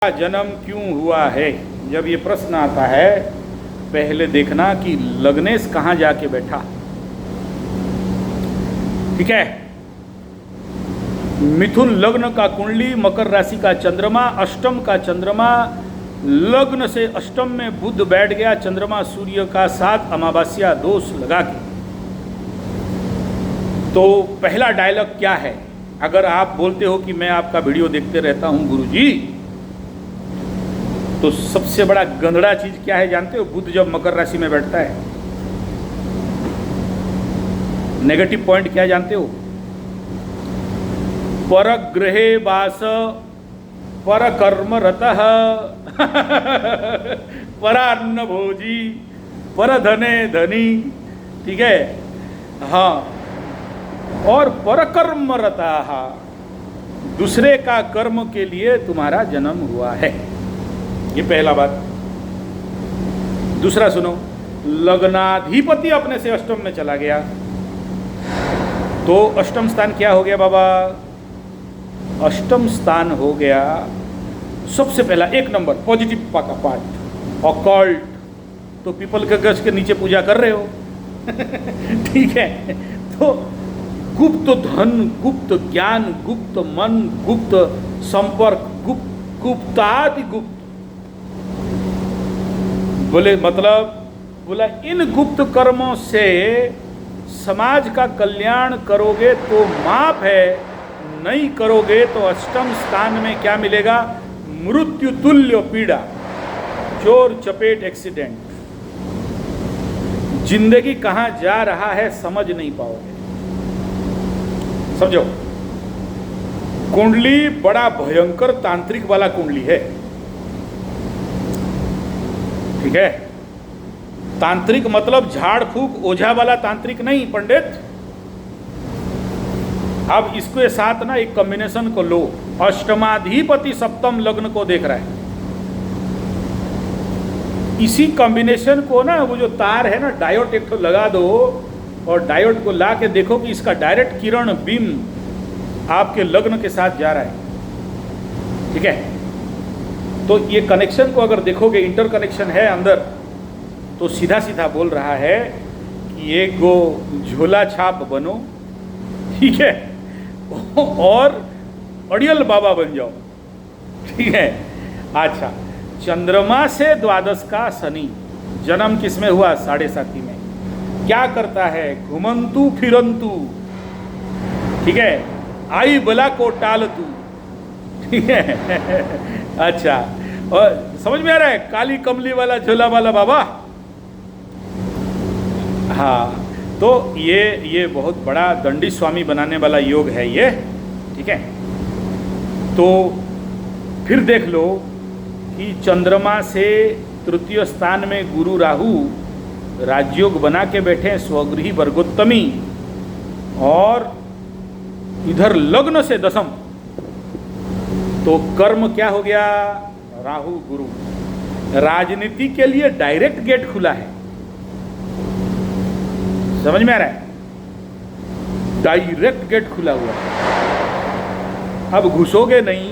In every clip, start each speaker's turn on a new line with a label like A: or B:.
A: जन्म क्यों हुआ है। जब ये प्रश्न आता है पहले देखना कि लग्नेश कहाँ जाके बैठा। ठीक है, मिथुन लग्न का कुंडली, मकर राशि का चंद्रमा, अष्टम का चंद्रमा, लग्न से अष्टम में बुध बैठ गया, चंद्रमा सूर्य का साथ अमावस्या दोष लगा के। तो पहला डायलॉग क्या है? अगर आप बोलते हो कि मैं आपका वीडियो देखते रहता हूं गुरुजी, तो सबसे बड़ा गंधड़ा चीज क्या है जानते हो? बुध जब मकर राशि में बैठता है, नेगेटिव पॉइंट क्या है जानते हो? परग्रहे वास परकर्मरतः परान्न भोजी परधने धनी। ठीक है, हाँ, और परकर्मरता, दूसरे का कर्म के लिए तुम्हारा जन्म हुआ है। ये पहला बात। दूसरा सुनो, लग्नाधिपति अपने से अष्टम में चला गया, तो अष्टम स्थान क्या हो गया बाबा? अष्टम स्थान हो गया सबसे पहला एक नंबर पॉजिटिव का पार्ट, ऑकल्ट। तो पीपल के गछ के नीचे पूजा कर रहे हो ठीक है, तो गुप्त धन, गुप्त ज्ञान, गुप्त मन, गुप्त संपर्क, गुप्तादि गुप्त। बोले मतलब, बोला इन गुप्त कर्मों से समाज का कल्याण करोगे तो माफ है, नहीं करोगे तो अष्टम स्थान में क्या मिलेगा? मृत्यु तुल्य पीड़ा, चोर चपेट एक्सीडेंट। जिंदगी कहां जा रहा है समझ नहीं पाओगे। समझो, कुंडली बड़ा भयंकर तांत्रिक वाला कुंडली है। ठीक है, तांत्रिक मतलब झाड़ फूक ओझा वाला तांत्रिक नहीं पंडित। अब इसके साथ ना एक कॉम्बिनेशन को लो, अष्टमाधिपति सप्तम लग्न को देख रहा है, इसी कॉम्बिनेशन को ना, वो जो तार है ना, डायोड एक तो लगा दो और डायोड को ला के देखो कि इसका डायरेक्ट किरण बीम आपके लग्न के साथ जा रहा है। ठीक है, तो ये कनेक्शन को अगर देखोगे, इंटर कनेक्शन है अंदर, तो सीधा सीधा बोल रहा है कि एक गो झोला छाप बनो, ठीक है, और अड़ियल बाबा बन जाओ। ठीक है, अच्छा, चंद्रमा से द्वादश का शनि, जन्म किसमें हुआ? 7.5 में। क्या करता है? घुमंतु फिरंतु। ठीक है, आई बला को टालतू। ठीक है अच्छा, और समझ में आ रहा है? काली कमली वाला झोला वाला बाबा। हाँ, तो ये बहुत बड़ा दंडी स्वामी बनाने वाला योग है ये। ठीक है, तो फिर देख लो कि चंद्रमा से तृतीय स्थान में गुरु राहु राजयोग बना के बैठे, स्वगृही वर्गोत्तमी, और इधर लग्न से दशम, तो कर्म क्या हो गया? राहु गुरु। राजनीति के लिए डायरेक्ट गेट खुला है। समझ में आ रहा है? डायरेक्ट गेट खुला हुआ है। अब घुसोगे नहीं,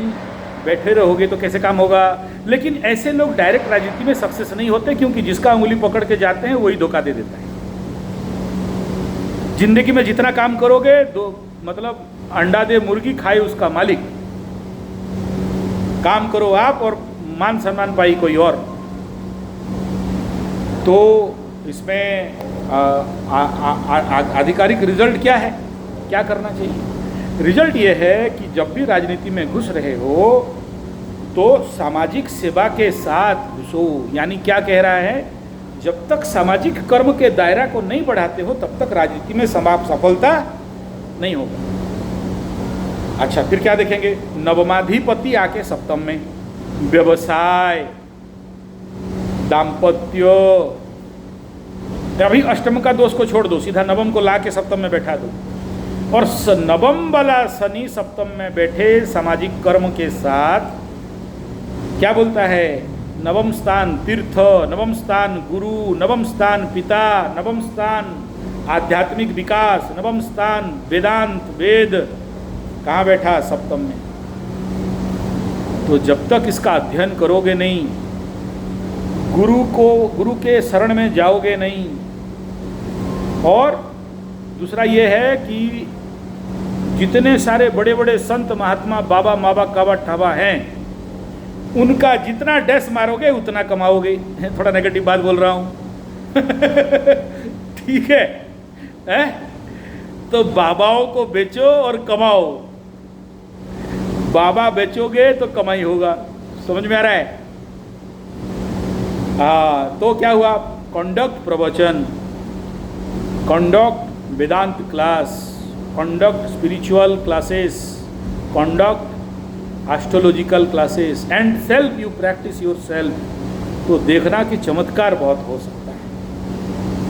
A: बैठे रहोगे तो कैसे काम होगा? लेकिन ऐसे लोग डायरेक्ट राजनीति में सक्सेस नहीं होते, क्योंकि जिसका उंगली पकड़ के जाते हैं वही धोखा दे देता है। जिंदगी में जितना काम करोगे, मतलब अंडा दे मुर्गी खाए उसका मालिक। काम करो आप और मान सम्मान पाई कोई और। तो इसमें आधिकारिक रिजल्ट क्या है? क्या करना चाहिए? रिजल्ट ये है कि जब भी राजनीति में घुस रहे हो तो सामाजिक सेवा के साथ घुसो। यानी क्या कह रहा है? जब तक सामाजिक कर्म के दायरा को नहीं बढ़ाते हो तब तक राजनीति में सफलता नहीं होगा। अच्छा, फिर क्या देखेंगे? नवमाधिपति आके सप्तम में, व्यवसाय, दाम्पत्य। अभी अष्टम का दोष को छोड़ दो, सीधा नवम को ला के सप्तम में बैठा दो, और नवम वाला शनि सप्तम में बैठे सामाजिक कर्म के साथ क्या बोलता है? नवम स्थान तीर्थ, नवम स्थान गुरु, नवम स्थान पिता, नवम स्थान आध्यात्मिक विकास, नवम स्थान वेदांत वेद। कहाँ बैठा? सप्तम में। तो जब तक इसका अध्ययन करोगे नहीं, गुरु के शरण में जाओगे नहीं, और दूसरा ये है कि जितने सारे बड़े बड़े संत महात्मा बाबा माबा काबा ठाबा हैं, उनका जितना डैश मारोगे उतना कमाओगे। थोड़ा नेगेटिव बात बोल रहा हूँ ठीक है? तो बाबाओं को बेचो और कमाओ। बाबा बेचोगे तो कमाई होगा। समझ में आ रहा है? हाँ, तो क्या हुआ? कंडक्ट प्रवचन, conduct Vedanta class, conduct spiritual classes, conduct astrological classes and self you practice your self. तो देखना कि चमत्कार बहुत हो सकता है।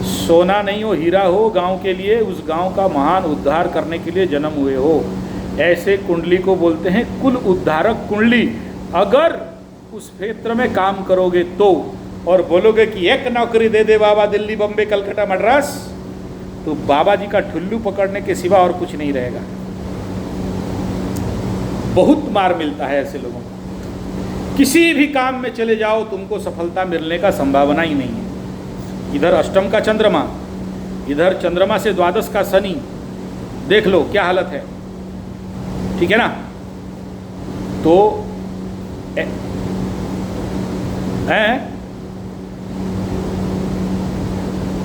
A: सोना नहीं हो, हीरा हो, गांव के लिए, उस गांव का महान उद्धार करने के लिए जन्म हुए हो। ऐसे कुंडली को बोलते हैं कुल उद्धारक कुंडली। अगर उस क्षेत्र में काम करोगे तो, और बोलोगे कि एक नौकरी दे दे बाबा, दिल्ली बम्बे कलकत्ता मद्रास, तो बाबा जी का ठुल्लू पकड़ने के सिवा और कुछ नहीं रहेगा। बहुत मार मिलता है ऐसे लोगों को। किसी भी काम में चले जाओ, तुमको सफलता मिलने का संभावना ही नहीं है। इधर अष्टम का चंद्रमा, इधर चंद्रमा से द्वादश का शनि, देख लो क्या हालत है। ठीक है ना? तो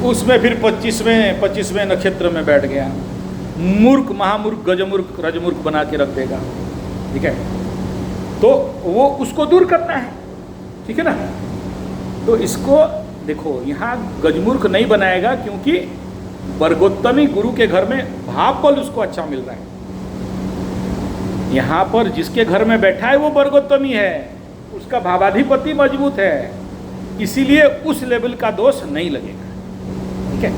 A: उसमें फिर 25वें नक्षत्र में बैठ गया। मूर्ख, महामूर्ख, गजमूर्ख, रजमूर्ख बना के रख देगा। ठीक है? तो वो उसको दूर करना है। ठीक है ना? तो इसको देखो, यहाँ गजमूर्ख नहीं बनाएगा, क्योंकि वर्गोत्तमी गुरु के घर में भाव बल उसको अच्छा मिल रहा है। यहाँ पर जिसके घर में बैठा है वो वर्गोत्तमी है, उसका भावाधिपति मजबूत है, इसीलिए उस लेवल का दोष नहीं लगेगा। ठीक है?